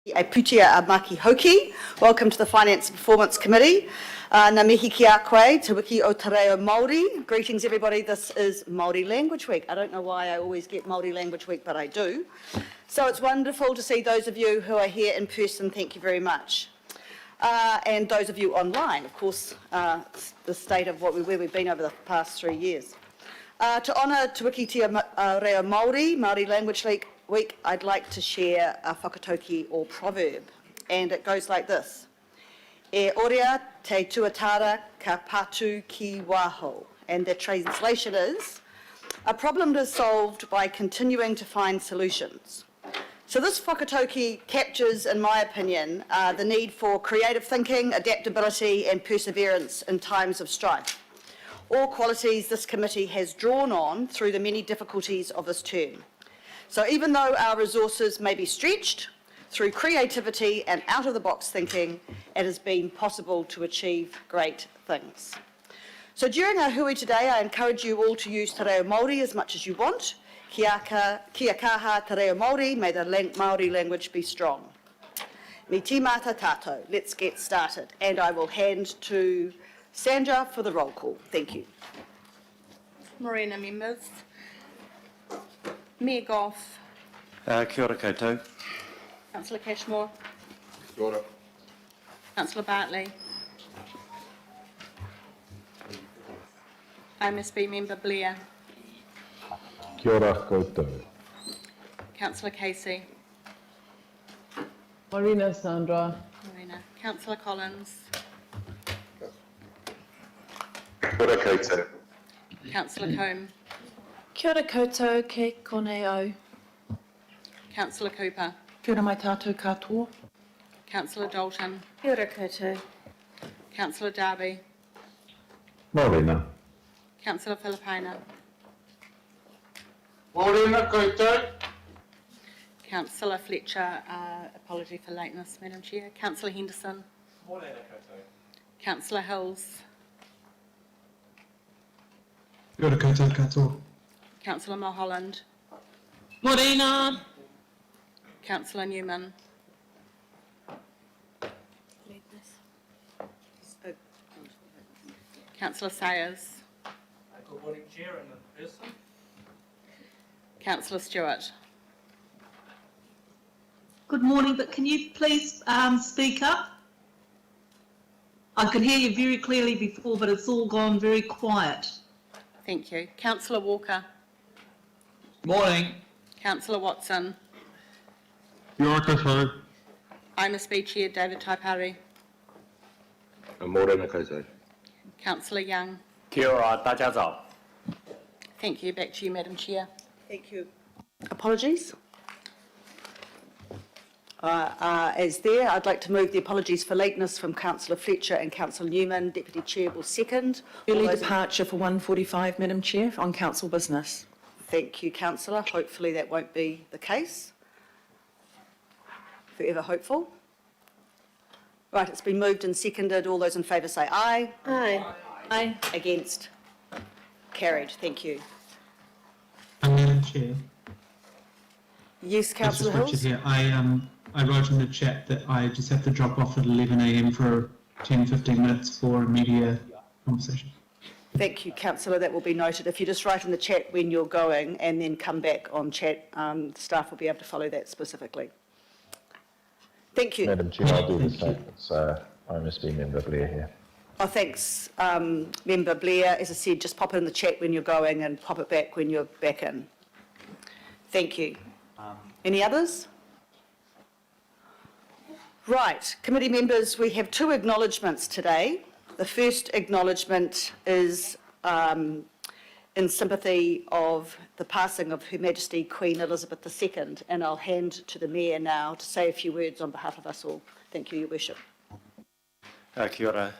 A Pūtea a Mahi Hoki. Welcome to the Finance and Performance Committee. Ngā mihi ki a koe, Te Wiki o Te Reo Māori. Greetings everybody, this is Māori Language Week. I don't know why I always get Māori Language Week, but I do. So it's wonderful to see those of you who are here in person, thank you very much. And those of you online, of course, the state of where we've been over the past 3 years. To honour Te Wiki Tia Reo Māori, Māori Language Week, I'd like to share a whakatauki or proverb, and it goes like this. E orea te tuatara ka patu ki waho, and the translation is, a problem is solved by continuing to find solutions. So this whakatauki captures, in my opinion, the need for creative thinking, adaptability and perseverance in times of strife. All qualities this committee has drawn on through the many difficulties of this term. So even though our resources may be stretched, through creativity and out-of-the-box thinking, it has been possible to achieve great things. So during our hui today, I encourage you all to use Te Reo Māori as much as you want. Kia kaha Te Reo Māori, may the Māori language be strong. Me tīmata tātou, let's get started. And I will hand to Sandra for the roll call. Thank you. Morena members. Mayor Goff. Kia ora koutou. Councillor Cashmore. Kia ora. Councillor Bartley. MSB member Blair. Kia ora koutou. Councillor Casey. Morena Sandra. Morena. Councillor Collins. Kia ora koutou. Councillor Combe. Kia ora koutou ke kone au. Councillor Cooper. Kia ora mai tātou katoa. Councillor Dalton. Kia ora koutou. Councillor Darby. Morena. Councillor Filipina. Morena koutou. Councillor Fletcher, apology for lateness, Madam Chair. Councillor Henderson. Morena koutou. Councillor Hills. Kia ora koutou katoa. Councillor Mulholland. Morena. Councillor Newman. Councillor Sayers. Good morning, Chair and in person. Councillor Stewart. Good morning, but can you please speak up? I could hear you very clearly before, but it's all gone very quiet. Thank you. Councillor Walker. Morning. Councillor Watson. Kia ora koutou. MSB Chair David Taipari. Morena koutou. Councillor Young. Kia ora, tā tātou. Thank you. Back to you, Madam Chair. Thank you. Apologies. As there, I'd like to move the apologies for lateness from Councillor Fletcher and Councillor Newman. Deputy Chair will second. Early departure for 1:45, Madam Chair, on council business. Thank you, Councillor. Hopefully that won't be the case. Forever hopeful. Right, it's been moved and seconded. All those in favour say aye. Aye. Aye. Against? Carried. Thank you. Madam Chair. Yes, Councillor Hills? Richard here. I wrote in the chat that I just have to drop off at 11 a.m. for 10-15 minutes for a media conversation. Thank you, Councillor. That will be noted. If you just write in the chat when you're going and then come back on chat, staff will be able to follow that specifically. Thank you. Madam Chair, I'll do the same. It's MSB member Blair here. Oh, thanks, Member Blair. As I said, just pop it in the chat when you're going and pop it back when you're back in. Thank you. Any others? Right, committee members, we have two acknowledgements today. The first acknowledgement is in sympathy of the passing of Her Majesty Queen Elizabeth II, and I'll hand to the Mayor now to say a few words on behalf of us all. Thank you, Your Worship. Kia ora,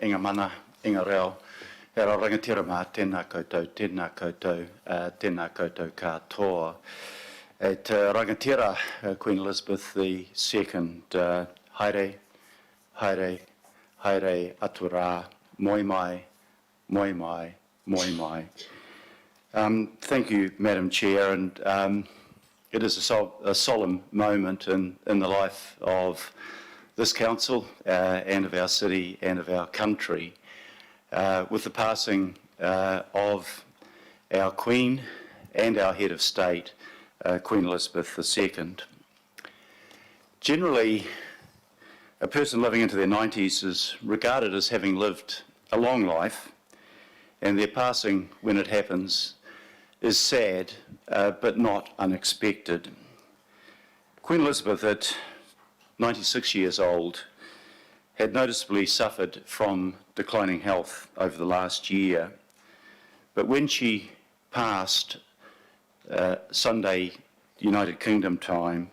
inga mana, inga reo. E rā rangatira mā, tēnā koutou, tēnā koutou katoa. E te rangatira Queen Elizabeth II, haere, haere, haere atu rā, moi mai, moi mai, moi mai. Thank you, Madam Chair, and It is a solemn moment in the life of this council and of our city and of our country, with the passing of our Queen and our head of state, Queen Elizabeth II. Generally, a person living into their 90s is regarded as having lived a long life, and their passing, when it happens, is sad, but not unexpected. Queen Elizabeth, at 96 years old, had noticeably suffered from declining health over the last year, but when she passed Sunday, United Kingdom time,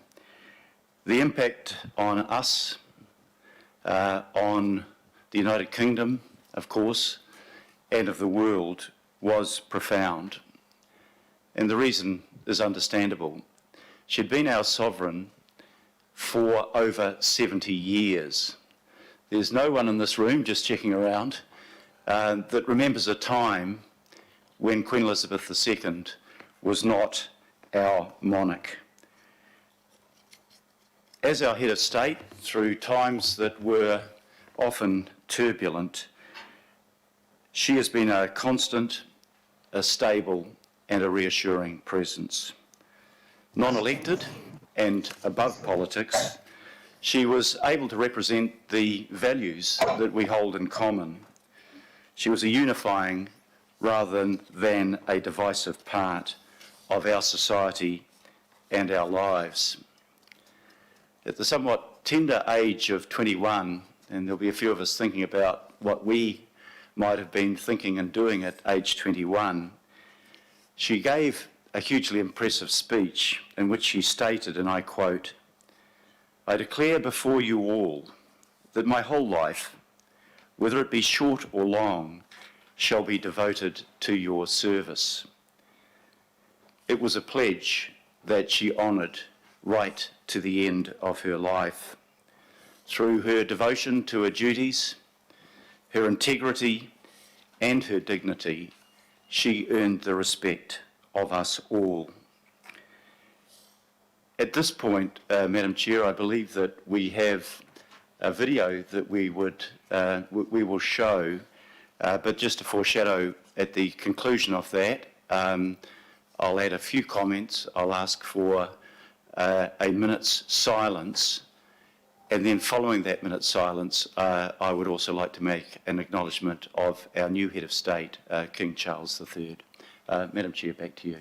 the impact on us, on the United Kingdom, of course, and of the world was profound. And the reason is understandable. She'd been our sovereign for over 70 years. There's no one in this room, just checking around, that remembers a time when Queen Elizabeth II was not our monarch. As our head of state, through times that were often turbulent, she has been a constant, a stable, and a reassuring presence. Non-elected and above politics, she was able to represent the values that we hold in common. She was a unifying rather than a divisive part of our society and our lives. At the somewhat tender age of 21, and there'll be a few of us thinking about what we might have been thinking and doing at age 21, she gave a hugely impressive speech in which she stated, and I quote, "I declare before you all that my whole life, whether it be short or long, shall be devoted to your service." It was a pledge that she honoured right to the end of her life. Through her devotion to her duties, her integrity and her dignity, she earned the respect of us all. At this point, Madam Chair, I believe that we have a video that we will show, but just to foreshadow, at the conclusion of that, I'll add a few comments. I'll ask for a minute's silence, and then following that minute's silence, I would also like to make an acknowledgement of our new head of state, King Charles III. Madam Chair, back to you.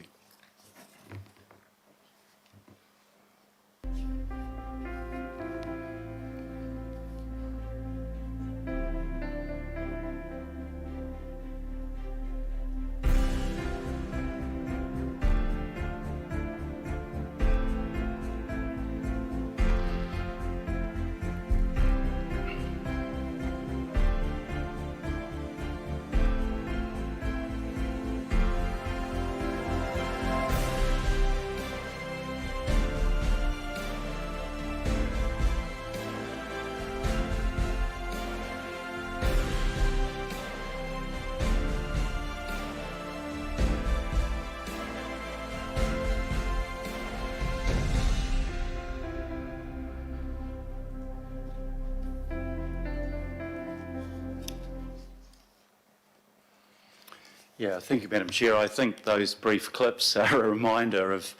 Yeah, thank you, Madam Chair. I think those brief clips are a reminder of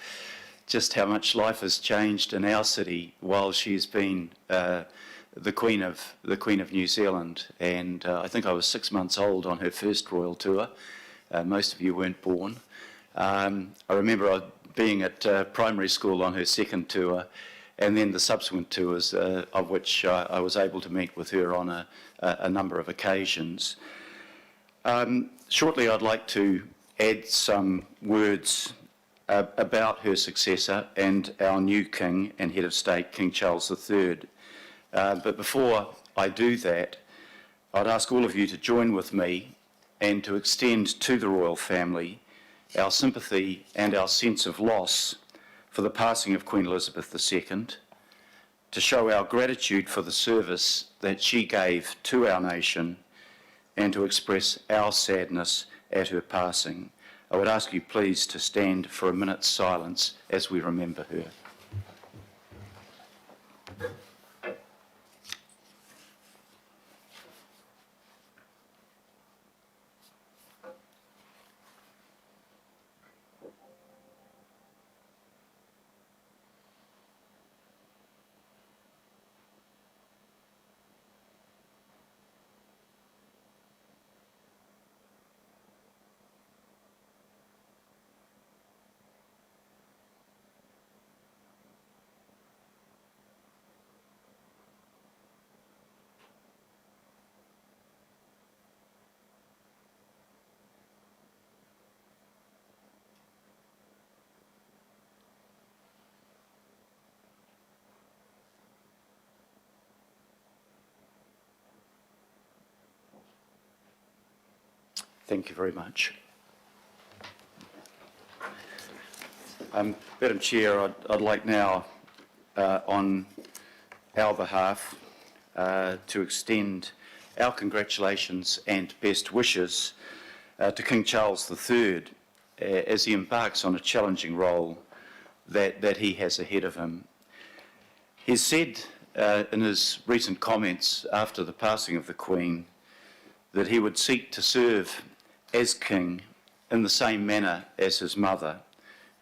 just how much life has changed in our city while she's been the Queen of New Zealand. And I think I was 6 months old on her first royal tour. Most of you weren't born. I remember being at primary school on her second tour, and then the subsequent tours, of which I was able to meet with her on a number of occasions. Shortly, I'd like to add some words about her successor and our new King and Head of State, King Charles III. But before I do that, I'd ask all of you to join with me and to extend to the royal family our sympathy and our sense of loss for the passing of Queen Elizabeth II, to show our gratitude for the service that she gave to our nation, and to express our sadness at her passing. I would ask you please to stand for a minute's silence as we remember her. Thank you very much. Madam Chair, I'd like now, on our behalf, to extend our congratulations and best wishes to King Charles III as he embarks on a challenging role that he has ahead of him. He's said in his recent comments after the passing of the Queen that he would seek to serve as king in the same manner as his mother,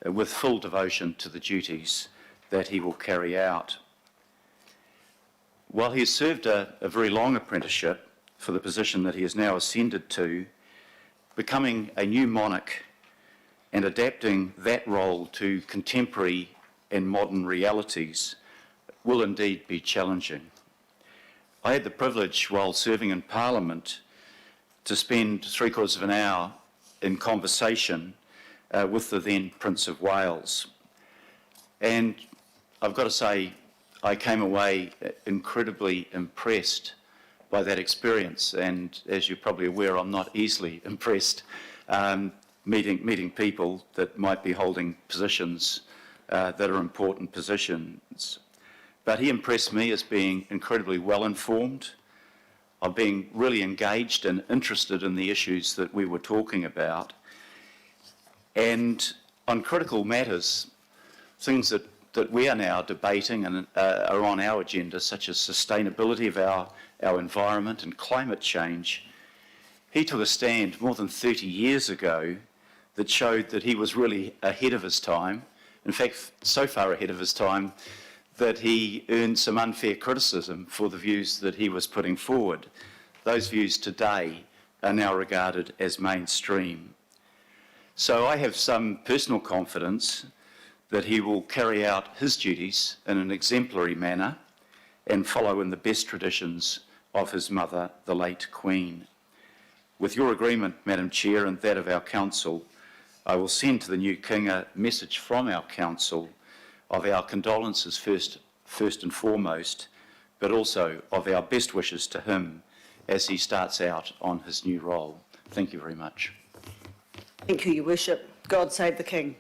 with full devotion to the duties that he will carry out. While he has served a very long apprenticeship for the position that he has now ascended to, becoming a new monarch and adapting that role to contemporary and modern realities will indeed be challenging. I had the privilege, while serving in Parliament, to spend 3/4 of an hour in conversation with the then Prince of Wales. And I've got to say, I came away incredibly impressed by that experience. And as you're probably aware, I'm not easily impressed meeting people that might be holding positions that are important positions. But he impressed me as being incredibly well informed, of being really engaged and interested in the issues that we were talking about. And on critical matters, things that we are now debating and are on our agenda, such as sustainability of our environment and climate change, he took a stand more than 30 years ago that showed that he was really ahead of his time. In fact, so far ahead of his time that he earned some unfair criticism for the views that he was putting forward. Those views today are now regarded as mainstream. So I have some personal confidence that he will carry out his duties in an exemplary manner and follow in the best traditions of his mother, the late Queen. With your agreement, Madam Chair, and that of our Council, I will send to the new King a message from our Council of our condolences first and foremost, but also of our best wishes to him as he starts out on his new role. Thank you very much. Thank you, Your Worship. God save the King.